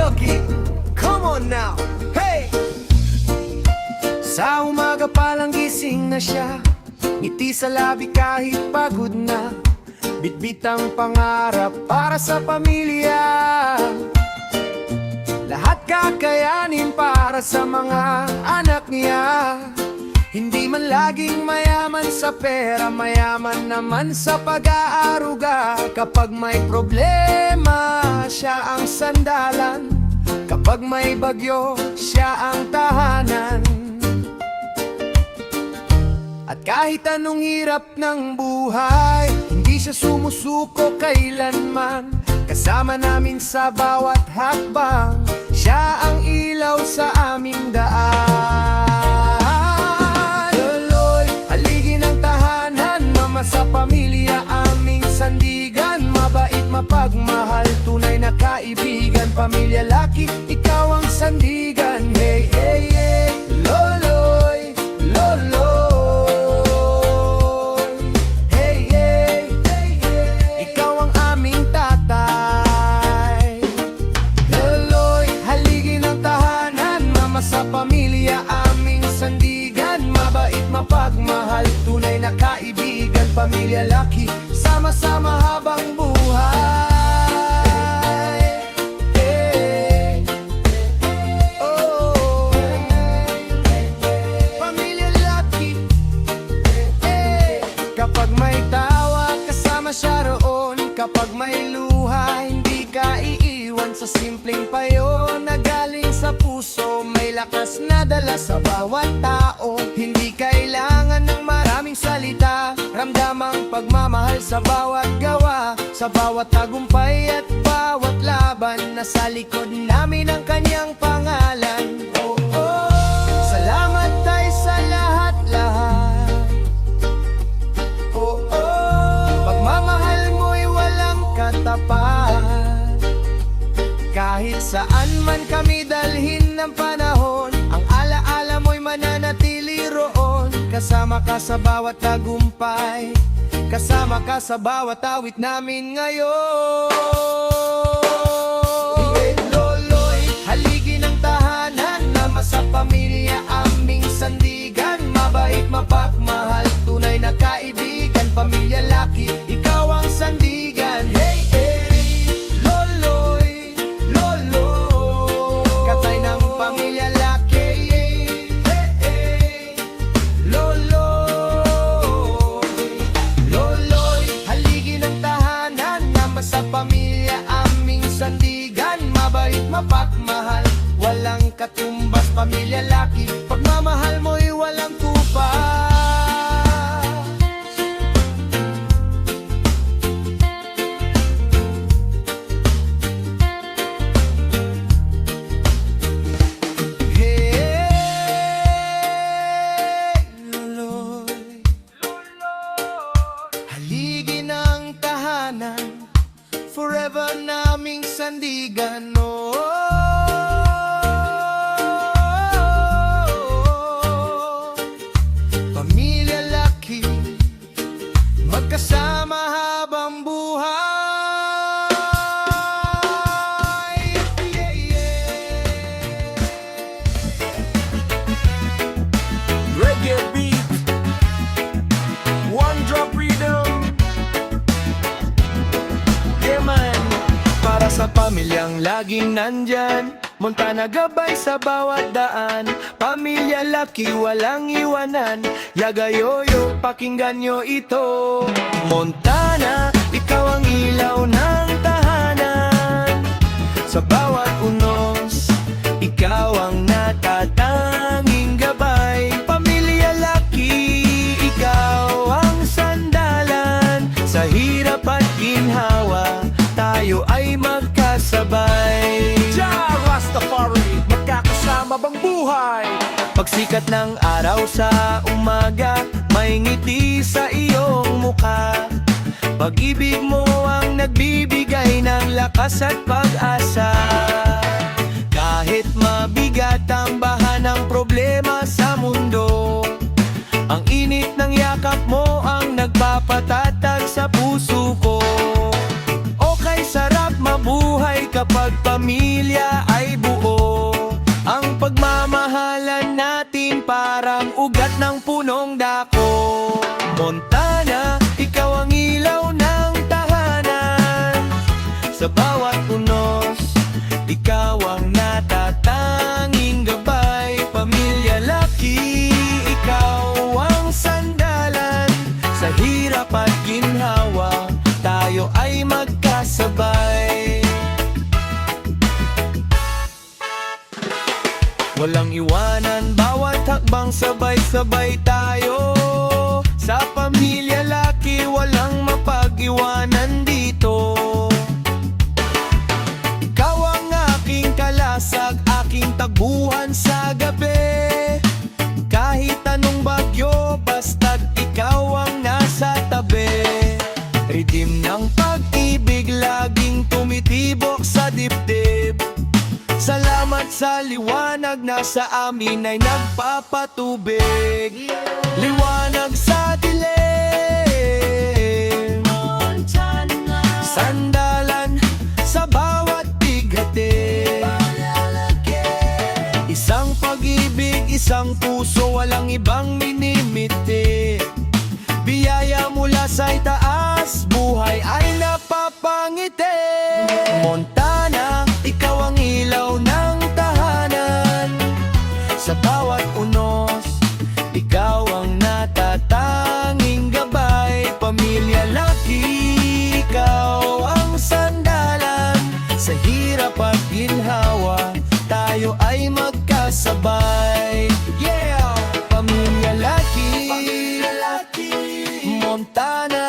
Loki, come on now, hey! Sa umaga palang gising na siya, ngiti sa labi kahit pagod na, bitbit ang pangarap para sa pamilya. Lahat kakayanin para sa mga anak niya. Hindi man laging mayaman sa pera, mayaman naman sa pag-aaruga. Kapag may problema, siya ang sandalan. Kapag may bagyo, siya ang tahanan. At kahit anong hirap ng buhay, hindi siya sumusuko kailanman. Kasama namin sa bawat hakbang, siya ang ilaw sa aming daan. Tuloy, haligi ng tahanan, mama sa pamilya, aming sandigan. Mabait, mapagmahal, tunay na kaibigan. Pamilya Lucky, ikaw ang sandigan. Hey, hey, hey, loloy, loloy. Hey, hey, hey, hey, ikaw ang aming tatay. Loloy, haligi ng tahanan, mama sa pamilya, aming sandigan. Mabait, mapagmahal, tunay na kaibigan. Pamilya Lucky, sama-sama habang buhay. Pamilya Lucky, kapag may tawa, kasama siya roon. Kapag may luha, hindi ka iiwan. Sa simpleng payo na galing sa puso, may lakas na dala sa bawat tao. Hindi kailangan ng maraming salita, ramdam ang pagmamahal sa bawat gawa. Sa bawat tagumpay at bawat laban, nasa likod namin ang kanyang pangalan. Oh, oh. Salamat tayo sa lahat-lahat. Oh, oh. Pagmamahal mo'y walang katapat. Kahit saan man kami dalhin ng panahon, ang alaala mo'y mananatili roon. Kasama ka sa bawat tagumpay, kasama ka sa bawat awit namin ngayon. Loloy, haligi ng tahanan, nama sa pamilya, aming sandigan. Mabait, mapagmahal, tunay na kaibigan. Pamilya Lucky, ikaw ang sandigan. Hey, hey, loloy, loloy, katay ng pamilya Lucky. Hey, hey, loloy, loloy, haligi ng tahanan, nama sa pamilya, aming sandigan. Mabait, mapagmahal, walang katumbas. Pamilya Lucky, pagmamahal mo'y walang kupas. Hey, loloy, haligi ng tahanan, forever naming sandigan. Oh, Pamilya Lucky, magkasama habang buhay. Yeah, yeah. Reggae beat, one drop rhythm. Yeah man, para sa pamilyang laging nandyan, Montana gabay sa bawat daan. Pamilya Lucky, walang iwanan. Yaga yoyo, pakinggan nyo ito. Montana, ikaw ang ilaw ng tahanan. Sa bawat unos, ikaw ang natatanging gabay. Pamilya Lucky, ikaw ang sandalan. Sa hirap at ginhawa, tayo ay magkasabay. Rastafari, magkakasama bang buhay? Pagsikat ng araw sa umaga, may ngiti sa iyong mukha. Pag-ibig mo ang nagbibigay ng lakas at pag-asa. Kahit mabigat ang baha ng problema sa mundo, ang init ng yakap mo ang nagpapatatag sa puso ko. Okay, sarap mabuhay kapag pamilya ay buo. Ang pagmamahalan natin parang ugat ng punong dako. Montana, ikaw ang ilaw ng tahanan. Sa bawat unos, ikaw ang natatanging gabay. Pamilya Lucky, ikaw ang sandalan. Sa hirap at ginhawa, tayo ay magkasabay. Walang iwanan, bawat hakbang sabay-sabay tayo. Sa Pamilya Lucky, walang mapag-iwanan dito. Ikaw ang aking kalasag, aking tagbuhan sa gabi. Kahit anong bagyo, basta't ikaw ang nasa tabi. Ridim ng pag-ibig, laging tumitibok sa dibdib. Salamat sa liwanag na sa amin ay nagpapatubig. Liwanag sa dilim, sandalan sa bawat bighati. Isang pag-ibig, isang puso, walang ibang minimiti. Biyaya mula sa itaas, buhay ay napapangiti. Montana, ikaw ang ilaw ng tahanan. Sa bawat unos, ikaw ang natatanging gabay. Pamilya Lucky, ikaw ang sandalan. Sa hirap at ginhawa, tayo ay magkasabay. Yeah! Pamilya Lucky, Montana,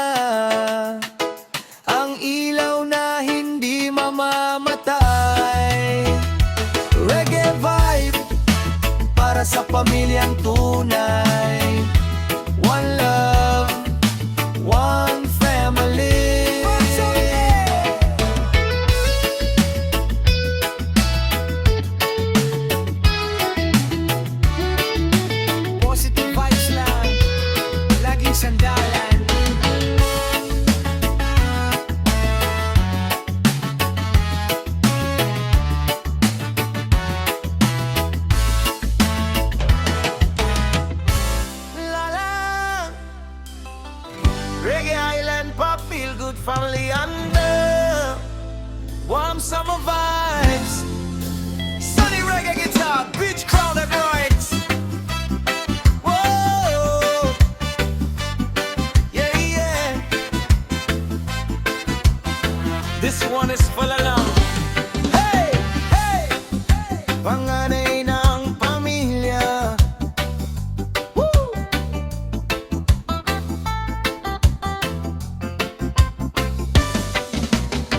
ang ilaw na hindi mamamatay. Reggae vibe para sa pamilyang tunay. One love, one family. Positive vibes lang, laging sandalan. Reggae Island pop, feel good family under warm summer vibes. Sunny reggae guitar, beach crowd and rights. Whoa, yeah, yeah. This one is full of love. Hey, hey, hey. Panganay ng pamilya.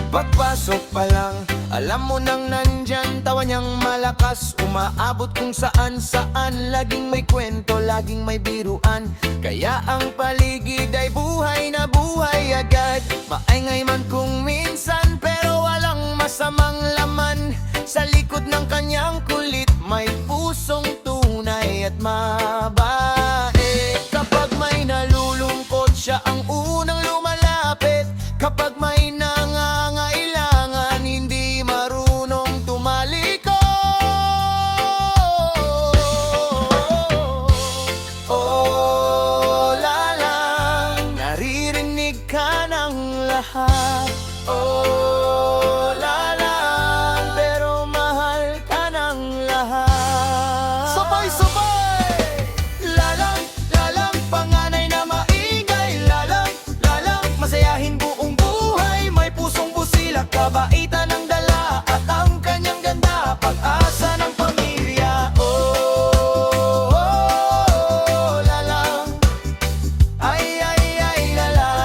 Pagpasok pa lang, alam mo nang nandyan. Tawa niyang malakas, umaabot kung saan-saan. Laging may kwento, laging may biruan. Kaya ang paligid ay buhay na buhay agad. Maingay man kung minsan, pero walang masamang laman. Sa likod ng kanyang kulit, may pusong tunay at mabait. Kapag may nalulungkot, siya ang unang lumalapit. Kapag may nangangailangan, hindi marunong tumaliko. Oh, lalang, naririnig ka ng lahat. Oh, lalang, pero mahal ka ng lahat. Sabay-sabay! Lalang, lalang, panganay na maingay. Lalang, lalang, masayahin buong buhay. May pusong busila, kabaitan ng dala, at ang kanyang ganda, pag-asa ng pamilya. Oh, oh, lalang, ay, lalang.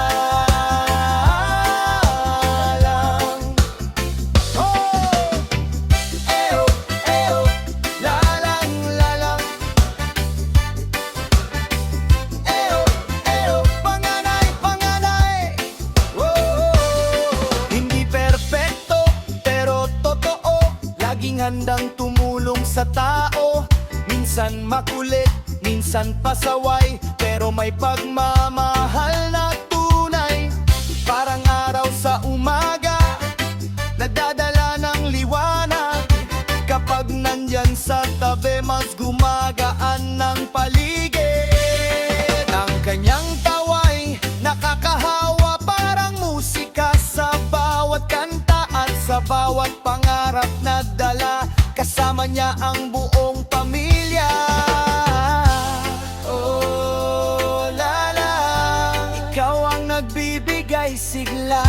Oh, eo, eo, lalang, lalang. Eo, eo, panganay, panganay. Whoa. Hindi perpekto, pero totoo. Laging handang tumulong sa tao. Minsan makulit, minsan pasaway, pero may pagmamahal na tunay. Parang araw sa umaga, nadadala ng mas gumagaan ng paligid. Ang kanyang tawa'y nakakahawa, parang musika sa bawat kanta at sa bawat pangarap na dala. Kasama niya ang buong pamilya. Oh, lala, ikaw ang nagbibigay sigla.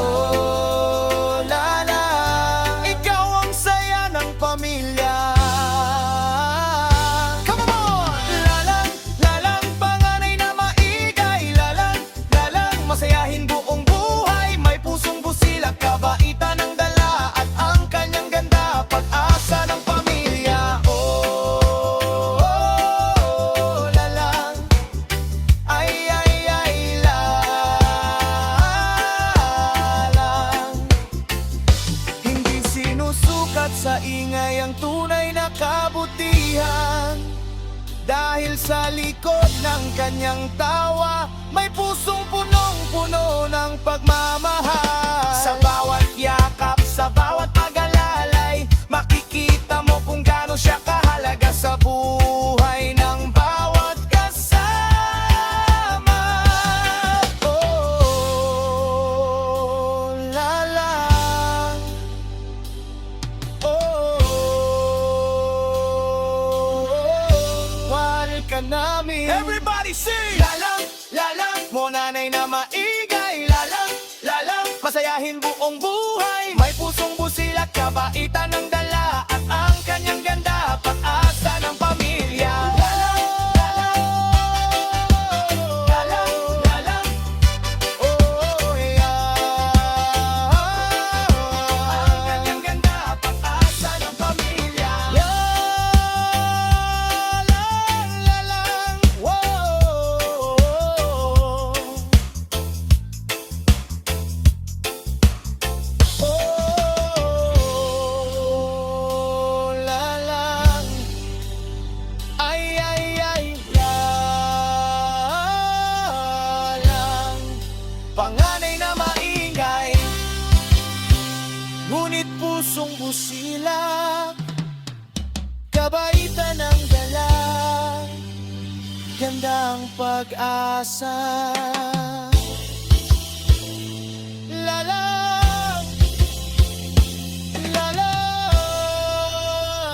Oh, lala, ikaw ang saya ng pamilya. Come on! Lalang, lalang, panganay na maigay. Lalang, lalang, masayahin buong buhay. May pusong busilak, kabaitan ng dala, at ang kanyang ganda, pag-asa ng pamilya. Oh, oh, lalang, ay, lalang. Hindi sinusukat sa ingay ang tunay na kabutihan. Dahil sa likod ng kanyang tawa, may pusong punong-puno ng pagmamahal. Sa bawat yakap, sa bawat pag-alalay, makikita mo kung gaano siya kahalaga sa buhay ng bawat kasama. Oh, lalang. Oh, mahal ka namin. Everybody sing! Lalang, lalang, mo nanay na maigay. Lalang, lalang, masayahin buong buhay. May pusong busilak, kabaitan ng dala, at ang kanyang ganda, pag-asa ng pamilya. Lalang, lalang, lalang, lalang. Oh, yeah. Ang kanyang ganda, pag-asa ng pamilya. Lalang, lalang, wow. Oh, lalang, ay, lalang. Panganay na maingay, ngunit pusong busilak, kabaitan ng dala, gandang pag-asa. Lalang, lalang.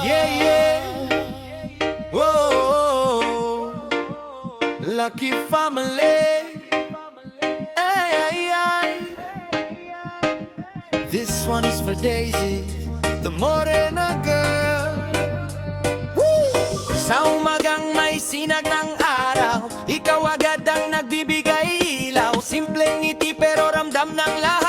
Yeah, yeah. Whoa, lucky family. Ay, ay, ay. This one is for Daisy, the morena girl. Sa umagang may sinag ng araw, ikaw agad ang nagbibigay ilaw. Simpleng ngiti pero ramdam ng lahat.